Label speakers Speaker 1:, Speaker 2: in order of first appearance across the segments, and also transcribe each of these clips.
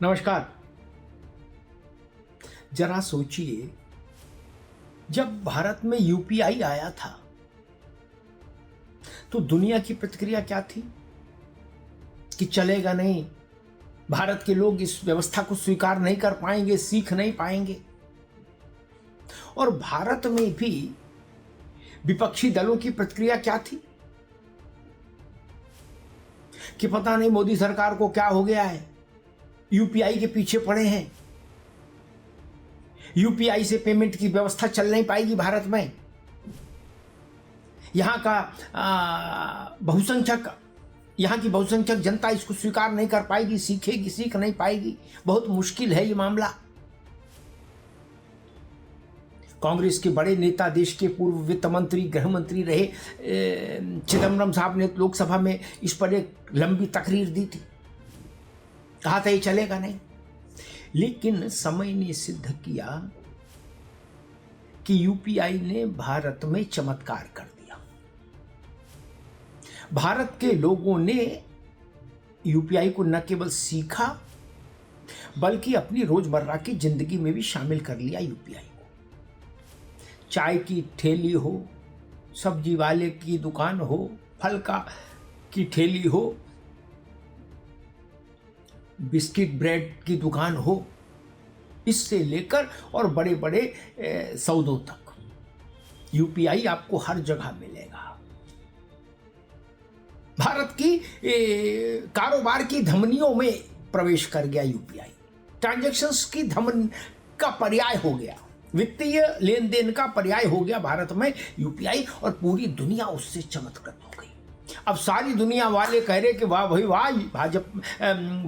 Speaker 1: नमस्कार। जरा सोचिए, जब भारत में यूपीआई आया था तो दुनिया की प्रतिक्रिया क्या थी कि चलेगा नहीं, भारत के लोग इस व्यवस्था को स्वीकार नहीं कर पाएंगे, सीख नहीं पाएंगे। और भारत में भी विपक्षी दलों की प्रतिक्रिया क्या थी कि पता नहीं मोदी सरकार को क्या हो गया है, यूपीआई के पीछे पड़े हैं, यूपीआई से पेमेंट की व्यवस्था चल नहीं पाएगी भारत में। यहाँ की बहुसंख्यक जनता इसको स्वीकार नहीं कर पाएगी, सीख नहीं पाएगी, बहुत मुश्किल है ये मामला। कांग्रेस के बड़े नेता, देश के पूर्व वित्त मंत्री, गृह मंत्री रहे चिदम्बरम साहब ने लोकसभा में इस पर एक लंबी तकरीर दी थी, कहा था ये चलेगा नहीं। लेकिन समय ने सिद्ध किया कि यूपीआई ने भारत में चमत्कार कर दिया। भारत के लोगों ने यूपीआई को न केवल सीखा बल्कि अपनी रोजमर्रा की जिंदगी में भी शामिल कर लिया यूपीआई को। चाय की ठेली हो, सब्जी वाले की दुकान हो, फल की ठेली हो, बिस्किट ब्रेड की दुकान हो, इससे लेकर और बड़े बड़े सौदों तक यूपीआई आपको हर जगह मिलेगा। भारत की कारोबार की धमनियों में प्रवेश कर गया यूपीआई, ट्रांजैक्शंस की धमन का पर्याय हो गया, वित्तीय लेन देन का पर्याय हो गया भारत में यूपीआई, और पूरी दुनिया उससे चमत्कृत हो गई। अब सारी दुनिया वाले कह रहे कि वाह भाई वाह,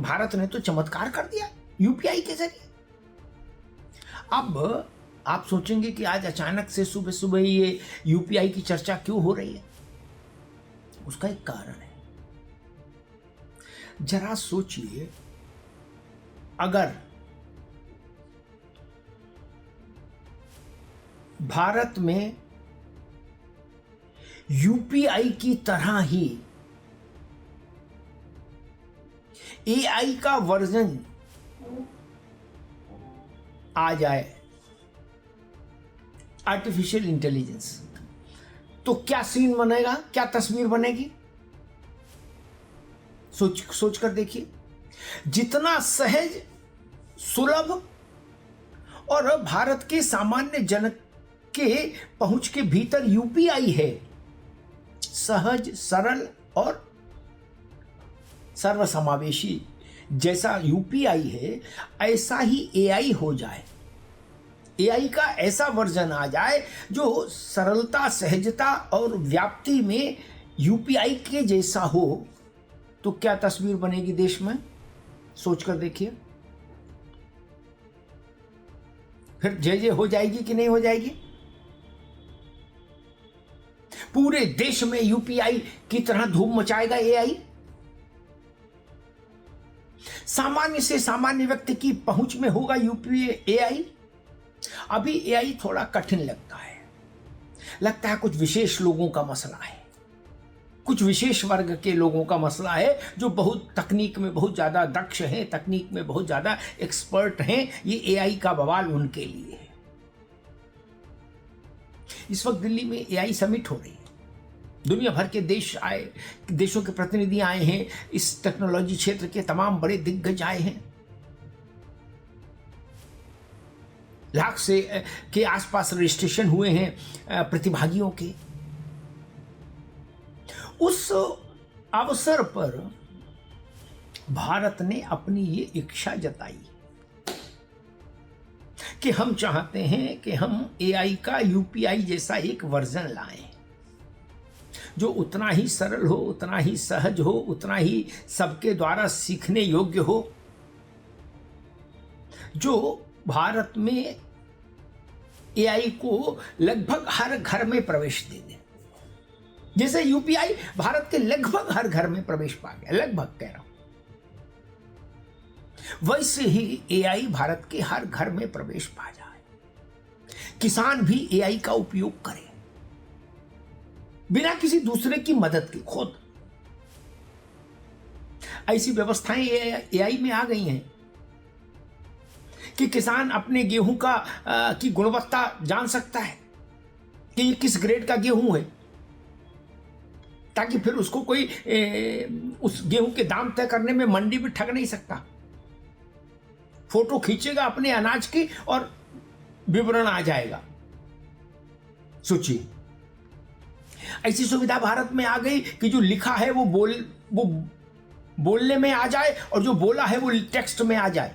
Speaker 1: भारत ने तो चमत्कार कर दिया यूपीआई के जरिए। अब आप सोचेंगे कि आज अचानक से सुबह सुबह ये यूपीआई की चर्चा क्यों हो रही है? उसका एक कारण है। जरा सोचिए, अगर भारत में यूपीआई की तरह ही एआई का वर्जन आ जाए, आर्टिफिशियल इंटेलिजेंस, तो क्या सीन बनेगा, क्या तस्वीर बनेगी? सोच कर देखिए। जितना सहज, सुलभ और भारत के सामान्य जन के पहुंच के भीतर यूपीआई है, सहज, सरल और सर्वसमावेशी जैसा यूपीआई है, ऐसा ही एआई हो जाए, एआई का ऐसा वर्जन आ जाए जो सरलता, सहजता और व्याप्ति में यूपीआई के जैसा हो, तो क्या तस्वीर बनेगी देश में? सोचकर देखिए। फिर जय जय हो जाएगी कि नहीं हो जाएगी? पूरे देश में यूपीआई की तरह धूम मचाएगा एआई। सामान्य से सामान्य व्यक्ति की पहुंच में होगा एआई। अभी एआई थोड़ा कठिन लगता है कुछ विशेष लोगों का मसला है, कुछ विशेष वर्ग के लोगों का मसला है जो बहुत तकनीक में बहुत ज्यादा दक्ष हैं, तकनीक में बहुत ज्यादा एक्सपर्ट हैं। ये एआई का बवाल उनके लिए है। इस वक्त दिल्ली में एआई समिट हो रही है, दुनिया भर के देशों के प्रतिनिधि आए हैं, इस टेक्नोलॉजी क्षेत्र के तमाम बड़े दिग्गज आए हैं, लाख से के आसपास रजिस्ट्रेशन हुए हैं प्रतिभागियों के। उस अवसर पर भारत ने अपनी ये इच्छा जताई कि हम चाहते हैं कि हम एआई का यूपीआई जैसा एक वर्जन लाएं जो उतना ही सरल हो, उतना ही सहज हो, उतना ही सबके द्वारा सीखने योग्य हो, जो भारत में एआई को लगभग हर घर में प्रवेश दे दे। जैसे यूपीआई भारत के लगभग हर घर में प्रवेश पा गया, लगभग कह रहा हूं, वैसे ही एआई भारत के हर घर में प्रवेश पा जाए, किसान भी एआई का उपयोग करे बिना किसी दूसरे की मदद के, खुद। ऐसी व्यवस्थाएं एआई में आ गई हैं कि किसान अपने गेहूं की गुणवत्ता जान सकता है कि ये किस ग्रेड का गेहूं है, ताकि फिर उसको कोई उस गेहूं के दाम तय करने में मंडी में ठग नहीं सकता। फोटो खींचेगा अपने अनाज की और विवरण आ जाएगा। सोचिए, ऐसी सुविधा भारत में आ गई कि जो लिखा है वो बोलने में आ जाए और जो बोला है वो टेक्स्ट में आ जाए।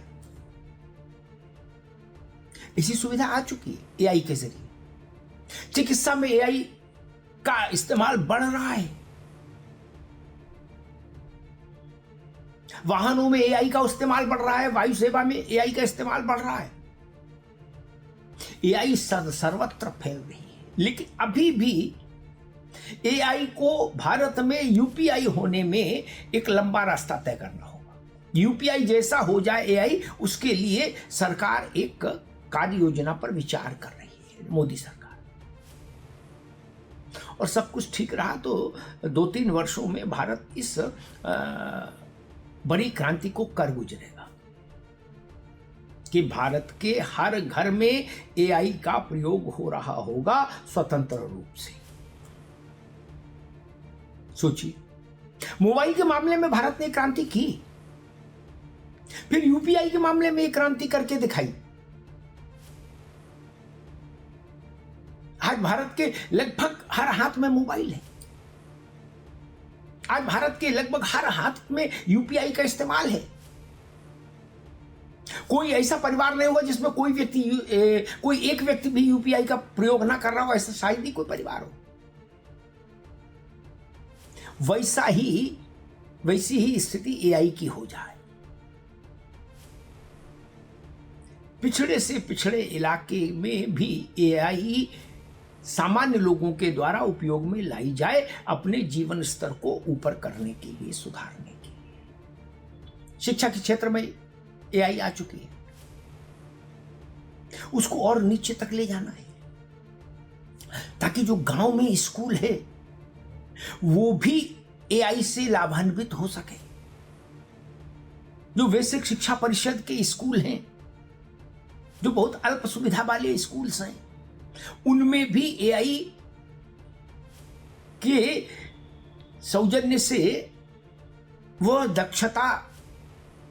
Speaker 1: ऐसी सुविधा आ चुकी है एआई के जरिए। चिकित्सा में एआई का इस्तेमाल बढ़ रहा है। वाहनों में एआई का इस्तेमाल बढ़ रहा है, वायु सेवा में एआई का इस्तेमाल बढ़ रहा है। एआई सर्वत्र फैल रही है, लेकिन अभी भी एआई को भारत में यूपीआई होने में एक लंबा रास्ता तय करना होगा। यूपीआई जैसा हो जाए एआई, उसके लिए सरकार एक कार्य योजना पर विचार कर रही है, मोदी सरकार। और सब कुछ ठीक रहा तो 2-3 वर्षों में भारत इस बड़ी क्रांति को कर गुजरेगा कि भारत के हर घर में एआई का प्रयोग हो रहा होगा स्वतंत्र रूप से। सोचिए, मोबाइल के मामले में भारत ने क्रांति की, फिर यूपीआई के मामले में एक क्रांति करके दिखाई। आज भारत के लगभग हर हाथ में मोबाइल है। आज भारत के लगभग हर हाथ में यूपीआई का इस्तेमाल है। कोई ऐसा परिवार नहीं होगा जिसमें कोई एक व्यक्ति भी यूपीआई का प्रयोग ना कर रहा हो, ऐसा शायद ही कोई परिवार हो। वैसी ही स्थिति एआई की हो जाए। पिछड़े से पिछड़े इलाके में भी एआई सामान्य लोगों के द्वारा उपयोग में लाई जाए, अपने जीवन स्तर को ऊपर करने के लिए, सुधारने के लिए। शिक्षा के क्षेत्र में एआई आ चुकी है, उसको और नीचे तक ले जाना है, ताकि जो गांव में स्कूल है वो भी एआई से लाभान्वित हो सके। जो बेसिक शिक्षा परिषद के स्कूल हैं, जो बहुत अल्प सुविधा वाले स्कूल्स हैं, उनमें भी एआई के सौजन्य से वह दक्षता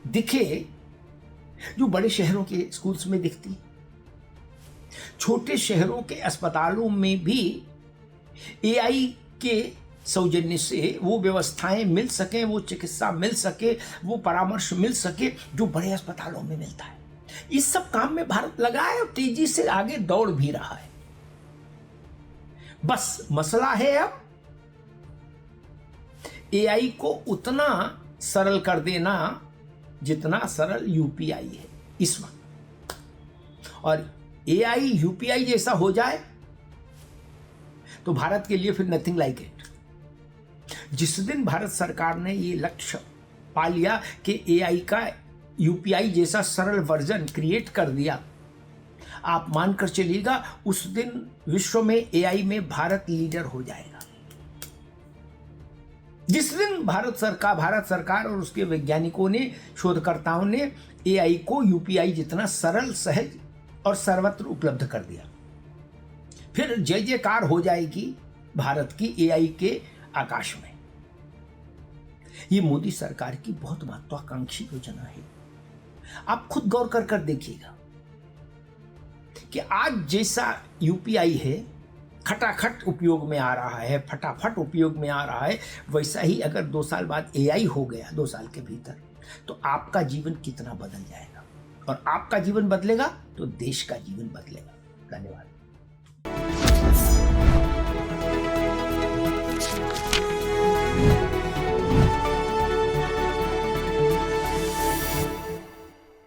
Speaker 1: दिखे जो बड़े शहरों के स्कूल्स में दिखती है। छोटे शहरों के अस्पतालों में भी एआई के सौजन्य से वो व्यवस्थाएं मिल सके, वो चिकित्सा मिल सके, वो परामर्श मिल सके जो बड़े अस्पतालों में मिलता है। इस सब काम में भारत लगा है और तेजी से आगे दौड़ भी रहा है। बस मसला है अब एआई को उतना सरल कर देना जितना सरल यूपीआई है इस वक्त। और एआई यूपीआई जैसा हो जाए तो भारत के लिए फिर नथिंग लाइक इट। जिस दिन भारत सरकार ने ये लक्ष्य पा लिया कि एआई का यूपीआई जैसा सरल वर्जन क्रिएट कर दिया, आप मानकर चलिएगा उस दिन विश्व में एआई में भारत लीडर हो जाएगा। जिस दिन भारत सरकार और उसके वैज्ञानिकों ने, शोधकर्ताओं ने एआई को यूपीआई जितना सरल, सहज और सर्वत्र उपलब्ध कर दिया, फिर जय जयकार हो जाएगी भारत की एआई के आकाश में। ये मोदी सरकार की बहुत महत्वाकांक्षी योजना है। आप खुद गौर कर देखिएगा कि आज जैसा यूपीआई है, खटाखट उपयोग में आ रहा है, फटाफट उपयोग में आ रहा है, वैसा ही अगर 2 साल बाद एआई हो गया, 2 साल के भीतर, तो आपका जीवन कितना बदल जाएगा। और आपका जीवन बदलेगा तो देश का जीवन बदलेगा। धन्यवाद।